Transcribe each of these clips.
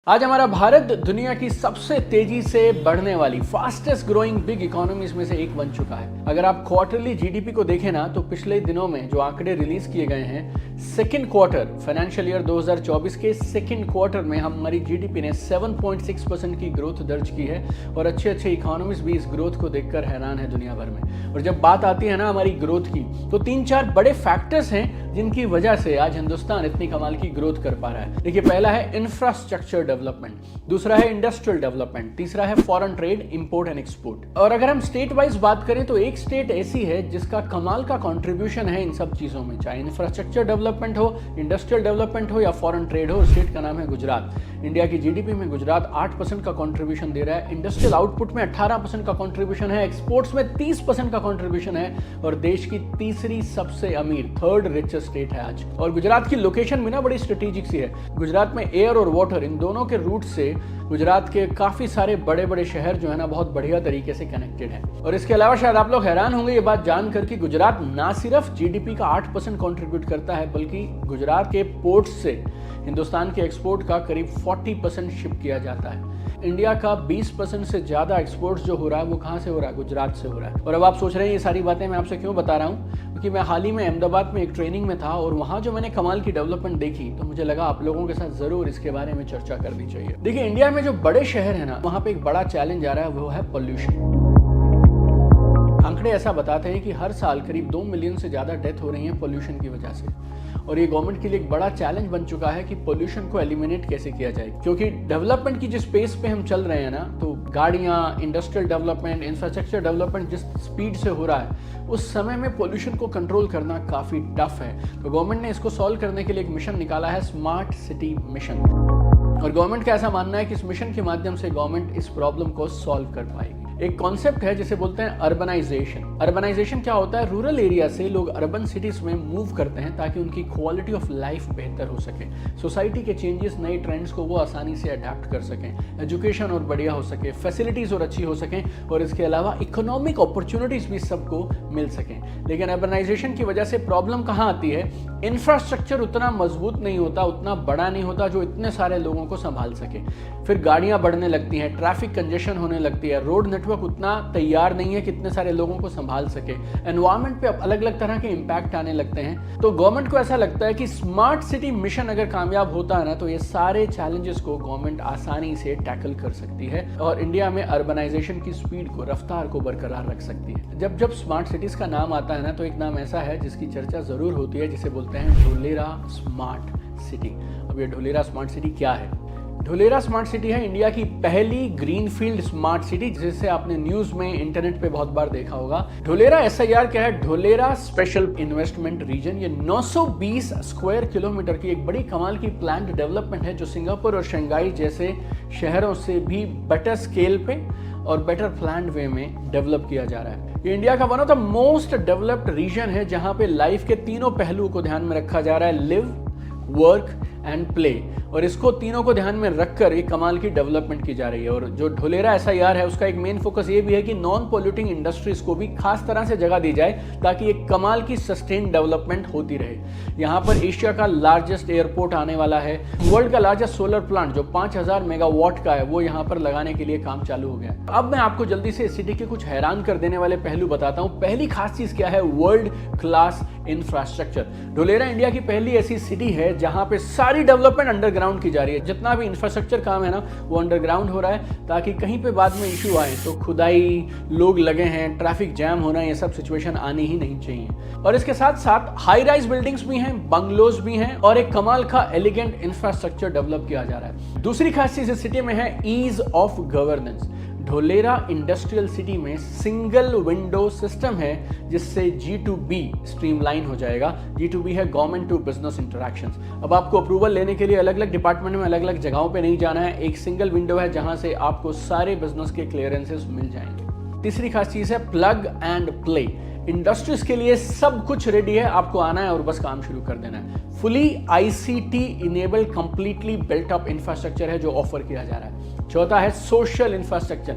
आज हमारा भारत दुनिया की सबसे तेजी से बढ़ने वाली फास्टेस्ट ग्रोइंग बिग इकोनॉमीज में से एक बन चुका है। अगर आप क्वार्टरली जीडीपी को देखें ना, तो पिछले दिनों में जो आंकड़े रिलीज किए गए हैं, सेकेंड क्वार्टर फाइनेंशियल ईयर 2024 के सेकेंड क्वार्टर में हमारी जीडीपी ने 7.6% की ग्रोथ दर्ज की है और अच्छे अच्छे इकोनॉमीज भी इस ग्रोथ को देखकर हैरान है दुनिया भर में। और जब बात आती है ना हमारी ग्रोथ की, तो 3-4 बड़े फैक्टर्स हैं जिनकी वजह से आज हिंदुस्तान इतनी कमाल की ग्रोथ कर पा रहा है। देखिए, पहला है इंफ्रास्ट्रक्चर डेवलपमेंट, दूसरा है इंडस्ट्रियल डेवलपमेंट, तीसरा है foreign trade, import and export. और अगर हम स्टेट वाइज बात करें तो एक स्टेट ऐसी है जिसका कमाल का कंट्रीब्यूशन है इन सब चीजों में, चाहे इंफ्रास्ट्रक्चर डेवलपमेंट हो, इंडस्ट्रियल डेवलपमेंट हो या फॉरेन ट्रेड हो। स्टेट का नाम है गुजरात। इंडिया की जीडीपी में गुजरात 8% का कंट्रीब्यूशन दे रहा है, इंडस्ट्रियल आउटपुट में 18% का कंट्रीब्यूशन है, एक्सपोर्ट्स में 30% का कंट्रीब्यूशन है और देश की तीसरी सबसे अमीर, थर्ड रिचेस्ट स्टेट है आज। और गुजरात की लोकेशन भी ना बड़ी स्ट्रेटेजिक सी है। गुजरात में एयर और वाटर, इन दोनों के रूट से गुजरात के काफी सारे बड़े बड़े शहर जो है ना बहुत बढ़िया तरीके से कनेक्टेड है। और इसके अलावा शायद आप लोग हैरान होंगे ये बात जानकर कि गुजरात ना सिर्फ जीडीपी का 8% कंट्रीब्यूट करता है, बल्कि गुजरात के पोर्ट्स से हिंदुस्तान के एक्सपोर्ट का करीब 40% शिप किया जाता है। इंडिया का 20% से ज्यादा एक्सपोर्ट्स जो हो रहा है वो कहां से हो रहा है? गुजरात से हो रहा है। और अब आप सोच रहे हैं ये सारी बातें मैं आपसे क्यों बता रहा हूं? क्योंकि मैं हाल ही में अहमदाबाद में एक ट्रेनिंग में था और वहां जो मैंने कमाल की डेवलपमेंट देखी, तो मुझे लगा आप लोगों के साथ जरूर इसके बारे में चर्चा करनी चाहिए। देखिए, इंडिया में जो बड़े शहर है ना, वहां पे एक बड़ा चैलेंज आ रहा है, वो है पॉल्यूशन। आंकड़े ऐसा बताते हैं कि हर साल करीब 2 मिलियन से ज्यादा डेथ हो रही है पॉल्यूशन की वजह से। और ये गवर्नमेंट के लिए एक बड़ा चैलेंज बन चुका है कि पॉल्यूशन को एलिमिनेट कैसे किया जाए। क्योंकि डेवलपमेंट की जिस पेस पे हम चल रहे हैं ना, तो गाड़ियां, इंडस्ट्रियल डेवलपमेंट, इंफ्रास्ट्रक्चर डेवलपमेंट जिस स्पीड से हो रहा है, उस समय में पॉल्यूशन को कंट्रोल करना काफी टफ है। तो गवर्नमेंट ने इसको सॉल्व करने के लिए एक मिशन निकाला है, स्मार्ट सिटी मिशन। और गवर्नमेंट का ऐसा मानना है कि इस मिशन के माध्यम से गवर्नमेंट इस प्रॉब्लम को सॉल्व कर पाएगी। एक कॉन्सेप्ट है जिसे बोलते हैं अर्बनाइजेशन। अर्बनाइजेशन क्या होता है? रूरल एरिया से लोग अर्बन सिटीज में मूव करते हैं ताकि उनकी क्वालिटी ऑफ लाइफ बेहतर हो सके, सोसाइटी के चेंजेस, नए ट्रेंड्स को वो आसानी से अडेप्ट कर सकें, एजुकेशन और बढ़िया हो सके, फैसिलिटीज और अच्छी हो सकें, और इसके अलावा इकोनॉमिक अपॉर्चुनिटीज भी सबको मिल सकें। लेकिन अर्बनाइजेशन की वजह से प्रॉब्लम कहाँ आती है? इंफ्रास्ट्रक्चर उतना मजबूत नहीं होता, उतना बड़ा नहीं होता जो इतने सारे लोगों को संभाल सके। फिर गाड़ियां बढ़ने लगती हैं, ट्रैफिक कंजेशन होने लगती है, रोड नेटवर्क उतना तैयार नहीं है कि इतने सारे लोगों को संभाल सके, एनवायरनमेंट पे अलग अलग तरह के इंपैक्ट आने लगते हैं। तो गवर्नमेंट को ऐसा लगता है कि स्मार्ट सिटी मिशन अगर कामयाब होता है ना, तो ये सारे चैलेंजेस को गवर्नमेंट आसानी से टैकल कर सकती है और इंडिया में अर्बनाइजेशन की स्पीड को, रफ्तार को बरकरार रख सकती है। जब स्मार्ट सिटीज का नाम आता है ना, तो एक नाम ऐसा है जिसकी चर्चा जरूर होती है, जिसे बोलते हैं ढोलेरा स्मार्ट सिटी। अब ये ढोलेरा स्मार्ट सिटी क्या है? ढोलेरा स्मार्ट सिटी है इंडिया की पहली ग्रीनफील्ड स्मार्ट सिटी, जिसे आपने न्यूज में, इंटरनेट पे बहुत बार देखा होगा। ढोलेरा SIR क्या है? Dholera special investment region. ये 920 स्क्वायर किलोमीटर की एक बड़ी कमाल की प्लान्ड डेवलपमेंट है, जो सिंगापुर और शंघाई जैसे शहरों से भी बेटर स्केल पे और बेटर प्लान्ड वे में डेवलप किया जा रहा है। ये इंडिया का one of the most developed region है, जहां पे लाइफ के तीनों पहलुओं को ध्यान में रखा जा रहा है, लिव, वर्क एंड प्ले। और इसको तीनों को ध्यान में रखकर एक कमाल की डेवलपमेंट की जा रही है। और जो ढोलेरा SIR है, उसका एक मेन फोकस ये भी है कि नॉन पॉल्यूटिंग इंडस्ट्रीज को भी खास तरह से जगह दी जाए, ताकि एक कमाल की सस्टेन डेवलपमेंट होती रहे। यहाँ पर एशिया का लार्जेस्ट एयरपोर्ट आने वाला है, वर्ल्ड का लार्जेस्ट सोलर प्लांट जो 5000 मेगावाट का है, वो यहाँ पर लगाने के लिए काम चालू हो गया। अब मैं आपको जल्दी से इस सिटी के कुछ हैरान कर देने वाले पहलू बताता हूँ। पहली खास चीज क्या है? World class infrastructure. Dholera India की पहली ऐसी सिटी है जहां पे सारी डेवलपमेंट अंडरग्राउंड की जा रही है। जितना भी इंफ्रास्ट्रक्चर काम है ना, वो अंडरग्राउंड हो रहा है, ताकि कहीं पे बाद में इशू आए तो खुदाई, लोग लगे हैं, ट्रैफिक जैम होना, ये सब सिचुएशन आनी ही नहीं चाहिए। और इसके साथ साथ हाई राइज बिल्डिंग्स भी हैं, बंगलोज भी हैं और एक कमाल का एलिगेंट इंफ्रास्ट्रक्चर डेवलप किया जा रहा है। दूसरी खास चीज इस सिटी में है ease of governance. Dholera industrial city में सिंगल विंडो सिस्टम है, जिससे G2B स्ट्रीमलाइन हो जाएगा। G2B है गवर्नमेंट टू बिजनेस इंटरैक्शंस। अब आपको अप्रूवल लेने के लिए अलग अलग डिपार्टमेंट में, अलग अलग जगहों पे नहीं जाना है, एक सिंगल विंडो है जहां से आपको सारे बिजनेस के क्लियरेंसेस मिल जाएंगे। तीसरी खास चीज है प्लग एंड प्ले। इंडस्ट्रीज के लिए सब कुछ रेडी है, आपको आना है और बस काम शुरू कर देना है। Fully ICT enabled completely built up infrastructure है जो ऑफर किया जा रहा है। चौथा है सोशल इंफ्रास्ट्रक्चर।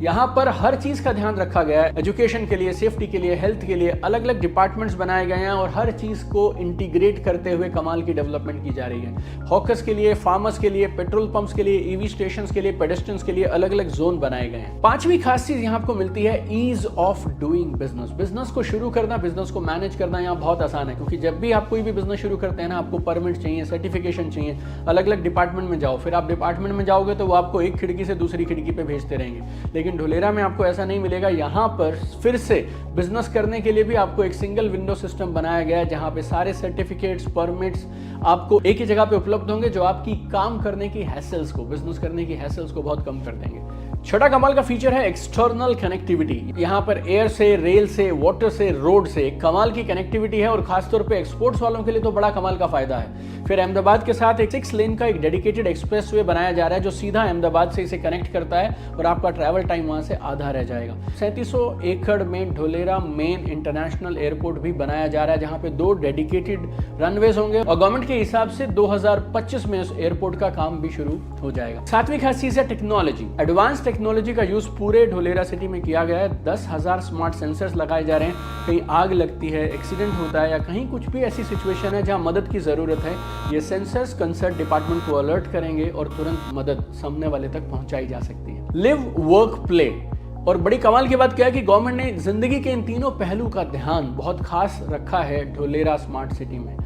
यहाँ पर हर चीज का ध्यान रखा गया है। एजुकेशन के लिए, सेफ्टी के लिए, हेल्थ के लिए अलग अलग डिपार्टमेंट्स बनाए गए हैं और हर चीज को इंटीग्रेट करते हुए कमाल की डेवलपमेंट की जा रही है। हॉकर्स के लिए, फार्मर्स के लिए, पेट्रोल पंप्स के लिए, ईवी स्टेशंस के लिए, पेडेस्ट्रियंस के लिए अलग अलग जोन बनाए गए हैं। पांचवी खास चीज यहाँ आपको मिलती है ease of doing business. Business को शुरू करना, बिजनेस को मैनेज करना यहाँ बहुत आसान है, क्योंकि जब भी आप कोई भी बिजनेस शुरू करते हैं ना, आपको परमिट चाहिए, सर्टिफिकेशन चाहिए, अलग अलग डिपार्टमेंट में जाओ। फिर आप डिपार्टमेंट में जाओगे तो वो आपको एक खिड़की से दूसरी खिड़की पे भेजते रहेंगे, लेकिन ढोलेरा में आपको ऐसा नहीं मिलेगा। यहाँ पर फिर से बिजनेस करने के लिए भी आपको एक सिंगल विंडो सिस्टम बनाया गया है, जहाँ पे सारे सर्टिफिकेट्स, परमिट्स आपको एक ही जगह पे उपलब्ध होंगे, जो आपकी काम करने की हैसल्स को, बिजनेस करने की हैसल्स को बहुत कम कर देंगे। छठा कमाल का फीचर है एक्सटर्नल कनेक्टिविटी। यहाँ पर एयर से, रेल से, वाटर से, रोड से कमाल की कनेक्टिविटी है और खासतौर पे एक्सपोर्ट्स वालों के लिए तो बड़ा कमाल का फायदा है। फिर अहमदाबाद के साथ एक 6 लेन का एक डेडिकेटेड एक्सप्रेसवे बनाया जा रहा है, जो सीधा अहमदाबाद से इसे कनेक्ट करता है और आपका ट्रैवल टाइम वहां से आधा रह जाएगा। 3700 एकड़ में ढोलेरा मेन इंटरनेशनल एयरपोर्ट भी बनाया जा रहा है, जहां पे 2 डेडिकेटेड रनवेज होंगे और गवर्नमेंट के हिसाब से 2025 में इस एयरपोर्ट का काम भी शुरू हो जाएगा। सातवीं खास चीज है टेक्नोलॉजी। एडवांस टेक्नोलॉजी का यूज पूरे ढोलेरा सिटी में किया गया है। 10,000 स्मार्ट सेंसर्स लगाए जा रहे हैं। कहीं आग लगती है, एक्सीडेंट होता है या कहीं कुछ भी ऐसी सिचुएशन है जहां मदद की जरूरत है, ये सेंसर्स कंसर्न डिपार्टमेंट को अलर्ट करेंगे और तुरंत मदद सामने वाले तक पहुंचाई जा सकती है। Live, work, play. और बड़ी कमाल की बात क्या है कि गवर्नमेंट ने जिंदगी के इन तीनों पहलू का ध्यान बहुत खास रखा है ढोलेरा स्मार्ट सिटी में।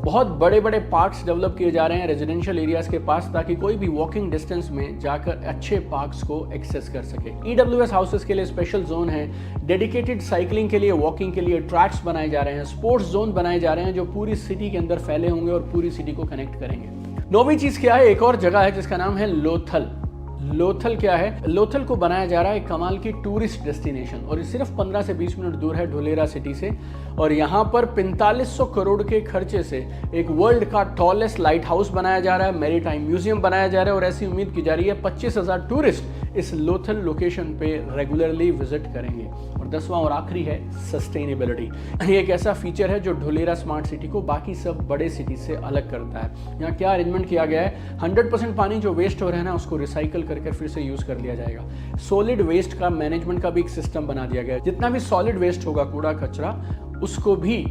बहुत बड़े बड़े पार्क्स डेवलप किए जा रहे हैं रेजिडेंशियल एरियाज के पास, ताकि कोई भी वॉकिंग डिस्टेंस में जाकर अच्छे पार्क्स को एक्सेस कर सके। ईडब्ल्यूएस हाउसेस के लिए स्पेशल जोन है, डेडिकेटेड साइकिलिंग के लिए, वॉकिंग के लिए ट्रैक्स बनाए जा रहे हैं, स्पोर्ट्स जोन बनाए जा रहे हैं जो पूरी सिटी के अंदर फैले होंगे और पूरी सिटी को कनेक्ट करेंगे। नौवीं चीज क्या है, एक और जगह है जिसका नाम है लोथल। लोथल क्या है? लोथल को बनाया जा रहा है एक कमाल की टूरिस्ट डेस्टिनेशन और ये सिर्फ 15 से 20 मिनट दूर है ढोलेरा सिटी से। और यहाँ पर 4500 करोड़ के खर्चे से एक वर्ल्ड का टॉलेस्ट लाइट हाउस बनाया जा रहा है, मैरीटाइम म्यूजियम बनाया जा रहा है और ऐसी उम्मीद की जा रही है 25,000 टूरिस्ट इस लोथल लोकेशन पे रेगुलरली विजिट करेंगे। और 10वां और आखिरी है सस्टेनेबिलिटी। ये एक ऐसा फीचर है जो ढोलेरा स्मार्ट सिटी को बाकी सब बड़े सिटी से अलग करता है। यहाँ क्या अरेंजमेंट किया गया है, 100% पानी जो वेस्ट हो रहा है ना, उसको रिसाइकल करके फिर से यूज कर लिया जाएगा। सॉलिड वेस्ट का मैनेजमेंट का भी एक सिस्टम बना दिया गया है। जितना भी सॉलिड वेस्ट होगा, कूड़ा कचरा, उसको भी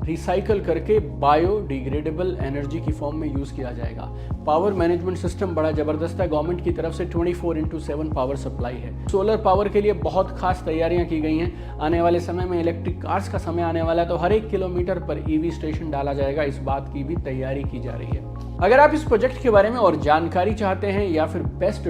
रिसाइकल करके बायोडिग्रेडेबल एनर्जी की फॉर्म में यूज किया जाएगा। पावर मैनेजमेंट सिस्टम बड़ा जबरदस्त है, गवर्नमेंट की तरफ से 24/7 पावर सप्लाई है। सोलर पावर के लिए बहुत खास तैयारियां की गई हैं। आने वाले समय में इलेक्ट्रिक कार्स का समय आने वाला है, तो हर 1 किलोमीटर पर ईवी स्टेशन डाला जाएगा। इस बात की भी तैयारी की जा रही है। अगर आप इस प्रोजेक्ट के बारे में और जानकारी चाहते हैं या फिर बेस्ट